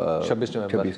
26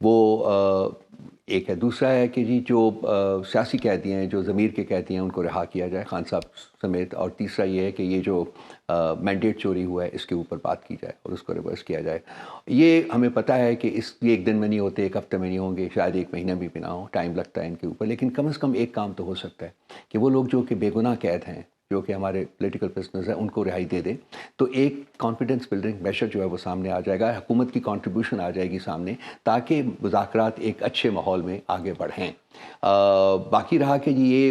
وہ ایک ہے. دوسرا ہے کہ جی جو سیاسی قیدی ہیں, جو ضمیر کے قیدی ہیں, ان کو رہا کیا جائے خان صاحب سمیت. اور تیسرا یہ ہے کہ یہ جو مینڈیٹ چوری ہوا ہے اس کے اوپر بات کی جائے اور اس کو ریورس کیا جائے. یہ ہمیں پتہ ہے کہ یہ ایک دن میں نہیں ہوتے, ایک ہفتے میں نہیں ہوں گے, شاید ایک مہینہ بھی نہ ہو, ٹائم لگتا ہے ان کے اوپر. لیکن کم از کم ایک کام تو ہو سکتا ہے کہ وہ لوگ جو کہ بے گناہ قید ہیں, جو کہ ہمارے پولیٹیکل پرسنرز ہیں, ان کو رہائی دے دیں. تو ایک کانفیڈنس بلڈنگ میشر جو ہے وہ سامنے آ جائے گا, حکومت کی کنٹریبیوشن آ جائے گی سامنے, تاکہ مذاکرات ایک اچھے ماحول میں آگے بڑھیں. باقی رہا کہ یہ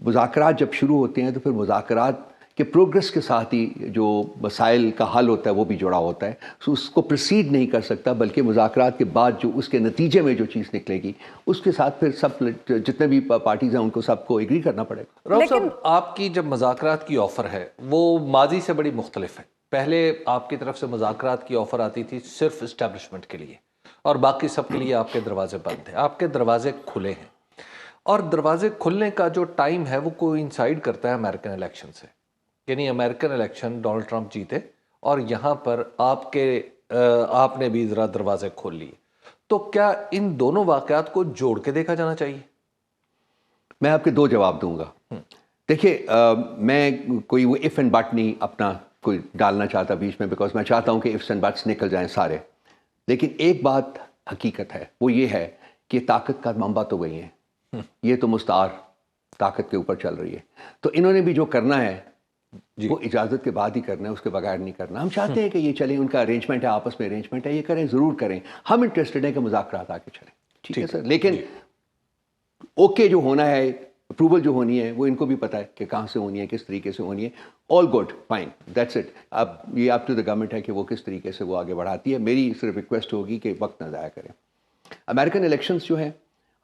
مذاکرات جب شروع ہوتے ہیں تو پھر مذاکرات کہ پروگرس کے ساتھ ہی جو مسائل کا حل ہوتا ہے وہ بھی جڑا ہوتا ہے. سو اس کو پروسیڈ نہیں کر سکتا, بلکہ مذاکرات کے بعد جو اس کے نتیجے میں جو چیز نکلے گی اس کے ساتھ پھر سب جتنے بھی پارٹیز ہیں ان کو سب کو ایگری کرنا پڑے گا. رؤف صاحب, آپ کی جب مذاکرات کی آفر ہے وہ ماضی سے بڑی مختلف ہے. پہلے آپ کی طرف سے مذاکرات کی آفر آتی تھی صرف اسٹیبلشمنٹ کے لیے, اور باقی سب کے لیے آپ کے دروازے بند ہیں. آپ کے دروازے کھلے ہیں, اور دروازے کھلنے کا جو ٹائم ہے وہ کوئنسائیڈ کرتا ہے امریکن الیکشن سے. یعنی امریکن الیکشن ڈونلڈ ٹرمپ جیتے اور یہاں پر آپ نے بھی ذرا دروازے کھول لیے. تو کیا ان دونوں واقعات کو جوڑ کے دیکھا جانا چاہیے؟ میں آپ کے دو جواب دوں گا. دیکھیے, میں کوئی وہ ایف اینڈ بٹ نہیں اپنا کوئی ڈالنا چاہتا بیچ میں, بیکاز میں چاہتا ہوں کہ ایفس اینڈ بٹس نکل جائیں سارے. لیکن ایک بات حقیقت ہے, وہ یہ ہے کہ طاقت کا منبع تو وہی ہے, یہ تو مستعار طاقت کے اوپر چل رہی ہے. تو انہوں نے بھی جو کرنا ہے وہ اجازت کے بعد ہی کرنا ہے, اس کے بغیر نہیں کرنا. ہم چاہتے ہیں کہ یہ چلیں, ان کا ارینجمنٹ ہے, آپس میں ارینجمنٹ ہے, یہ کریں, ضرور کریں. ہم انٹرسٹڈ ہیں کہ مذاکرات آگے چلیں, ٹھیک ہے سر. لیکن اوکے جو ہونا ہے, اپروول جو ہونی ہے, وہ ان کو بھی پتہ ہے کہ کہاں سے ہونی ہے, کس طریقے سے ہونی ہے. All good, fine, that's it. اب یہ اپ ٹو دا گورنمنٹ ہے کہ وہ کس طریقے سے وہ آگے بڑھاتی ہے. میری صرف ریکویسٹ ہوگی کہ وقت نہ ضائع کریں. امریکن الیکشنز جو ہیں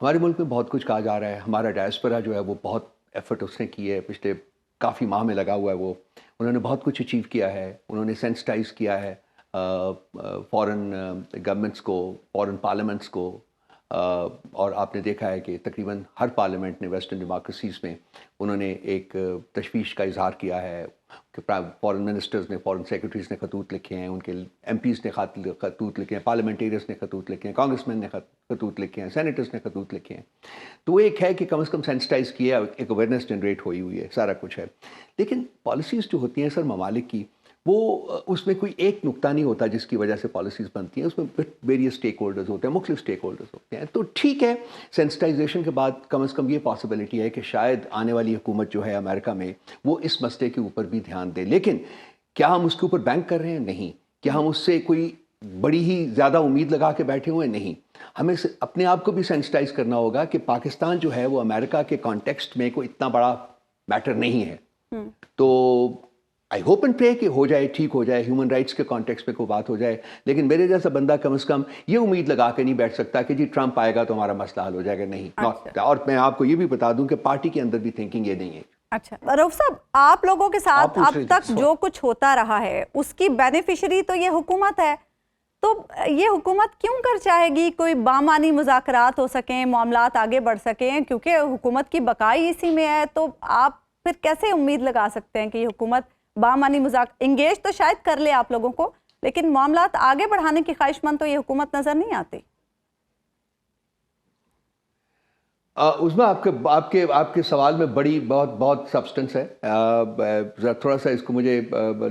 ہمارے ملک میں بہت کچھ کہا جا رہا ہے. ہمارا ڈائسپورا جو ہے وہ بہت ایفرٹ اس نے کی ہے, پچھلے کافی ماہ میں لگا ہوا ہے. وہ انہوں نے بہت کچھ اچیو کیا ہے. انہوں نے سینسٹائز کیا ہے فورن گورنمنٹس کو, فورن پارلیمنٹس کو, اور آپ نے دیکھا ہے کہ تقریباً ہر پارلیمنٹ نے ویسٹرن ڈیموکریسیز میں انہوں نے ایک تشویش کا اظہار کیا ہے کہ فورن منسٹرز نے, فورن سیکرٹریز نے خطوط لکھے ہیں, ان کے ایم پیز نے خطوط لکھے ہیں, پارلیمنٹیریز نے خطوط لکھے ہیں, کانگریس مین نے خطوط لکھے ہیں, سینیٹرز نے خطوط لکھے ہیں. تو وہ ایک ہے کہ کم از کم سینسٹائز کیا, ایک اویئرنیس جنریٹ ہوئی ہے, سارا کچھ ہے. لیکن پالیسیز جو ہوتی ہیں سر ممالک کی, وہ اس میں کوئی ایک نقطہ نہیں ہوتا جس کی وجہ سے پالیسیز بنتی ہیں. اس میں ویریس اسٹیک ہولڈرز ہوتے ہیں, مختلف اسٹیک ہولڈرز ہوتے ہیں. تو ٹھیک ہے, سینسٹائزیشن کے بعد کم از کم یہ پاسبلٹی ہے کہ شاید آنے والی حکومت جو ہے امریکہ میں وہ اس مسئلے کے اوپر بھی دھیان دے. لیکن کیا ہم اس کے اوپر بینک کر رہے ہیں؟ نہیں. کیا ہم اس سے کوئی بڑی ہی زیادہ امید لگا کے بیٹھے ہوئے ہیں؟ نہیں. ہمیں اپنے آپ کو بھی سینسٹائز کرنا ہوگا کہ پاکستان جو ہے وہ امریکہ کے کانٹیکسٹ میں کوئی اتنا بڑا میٹر نہیں ہے. تو آئی ہوپ اینڈ پرے کہ ہو جائے, ٹھیک ہو جائے, ہیومن رائٹس کے کانٹیکسٹ میں کوئی بات ہو جائے. لیکن میرے جیسا بندہ کم از کم یہ امید لگا کے نہیں بیٹھ سکتا کہ جی ٹرمپ آئے گا تو ہمارا مسئلہ حل ہو جائے گا. نہیں. اور میں آپ کو یہ بھی بتا دوں کہ پارٹی کے اندر بھی تھنکنگ یہ نہیں ہے. اچھا رؤف صاحب, آپ لوگوں کے ساتھ اب تک جو کچھ ہوتا رہا ہے اس کی بینیفیشری تو یہ حکومت ہے. تو یہ حکومت کیوں کر چاہے گی کوئی بامانی مذاکرات ہو سکیں, معاملات آگے بڑھ سکیں, کیونکہ حکومت کی بقائی اسی میں ہے. تو آپ پھر کیسے امید لگا سکتے ہیں کہ یہ حکومت بامانی انگیج تو شاید کر لے آپ لوگوں کو, لیکن معاملات آگے بڑھانے کی خواہش مند تو یہ حکومت نظر نہیں آتی؟ اس میں آپ کے سوال میں بہت سبسٹنس ہے. تھوڑا سا اس کو مجھے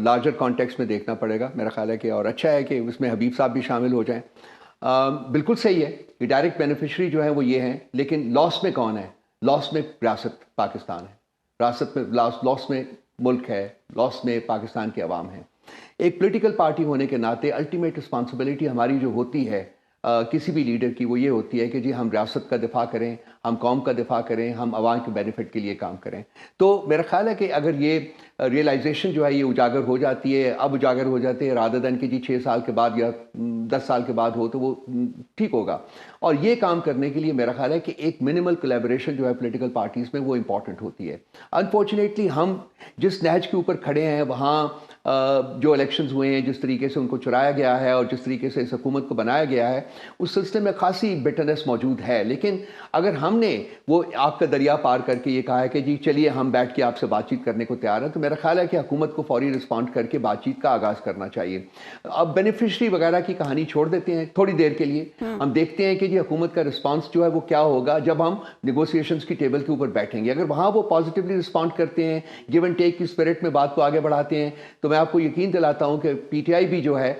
لارجر کانٹیکس میں دیکھنا پڑے گا میرا خیال ہے کہ, اور اچھا ہے کہ اس میں حبیب صاحب بھی شامل ہو جائیں. بالکل صحیح ہے کہ ڈائریکٹ بینیفیشری جو ہے وہ یہ ہیں, لیکن لاس میں کون ہے؟ لاس میں ریاست پاکستان ہے, ریاست میں لاس میں ملک ہے, لاس میں پاکستان کے عوام ہیں. ایک پولیٹیکل پارٹی ہونے کے ناطے الٹیمیٹ رسپانسبلٹی ہماری جو ہوتی ہے کسی بھی لیڈر کی, وہ یہ ہوتی ہے کہ جی ہم ریاست کا دفاع کریں, ہم قوم کا دفاع کریں, ہم عوام کے بینیفٹ کے لیے کام کریں. تو میرا خیال ہے کہ اگر یہ ریئلائزیشن جو ہے یہ اجاگر ہو جاتی ہے, اب اجاگر ہو جاتے ہیں رادر دین کہ جی 6 سال کے بعد یا 10 سال کے بعد ہو, تو وہ ٹھیک ہوگا. اور یہ کام کرنے کے لیے میرا خیال ہے کہ ایک منیمل کولیبریشن جو ہے پولیٹیکل پارٹیز میں وہ امپورٹنٹ ہوتی ہے. انفارچونیٹلی ہم جس نہج کے اوپر کھڑے ہیں وہاں جو الیکشنز ہوئے ہیں, جس طریقے سے ان کو چرایا گیا ہے اور جس طریقے سے اس حکومت کو بنایا گیا ہے, اس سلسلے میں خاصی بٹرنس موجود ہے. لیکن اگر ہم نے وہ آگ کا دریا پار کر کے یہ کہا ہے کہ جی چلیے ہم بیٹھ کے آپ سے بات چیت کرنے کو تیار ہیں, تو میرا میرا خیال ہے کہ حکومت کو فوری رسپانڈ کر کے بات چیت کا آغاز کرنا چاہیے. اب بینیفیشری وغیرہ کی کہانی چھوڑ دیتے ہیں تھوڑی دیر کے لیے, ہم دیکھتے ہیں کہ جی حکومت کا رسپانس جو ہے وہ کیا ہوگا جب ہم نیگوسیشنز کی ٹیبل کے اوپر بیٹھیں گے. اگر وہاں وہ پازیٹیولی رسپانڈ کرتے ہیں, گیو اینڈ ٹیک کی اسپرٹ میں بات کو آگے بڑھاتے ہیں, تو میں آپ کو یقین دلاتا ہوں کہ پی ٹی آئی بھی جو ہے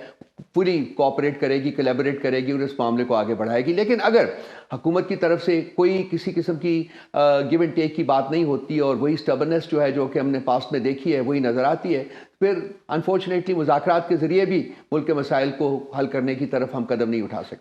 پوری کوآپریٹ کرے گی, کولیبریٹ کرے گی اور اس معاملے کو آگے بڑھائے گی. لیکن اگر حکومت کی طرف سے کوئی کسی قسم کی گیو اینڈ ٹیک کی بات نہیں ہوتی اور وہی سٹبرنس جو ہے جو کہ ہم نے پاسٹ میں دیکھی ہے وہی نظر آتی ہے, پھر انفارچونیٹلی مذاکرات کے ذریعے بھی ملک کے مسائل کو حل کرنے کی طرف ہم قدم نہیں اٹھا سکتے.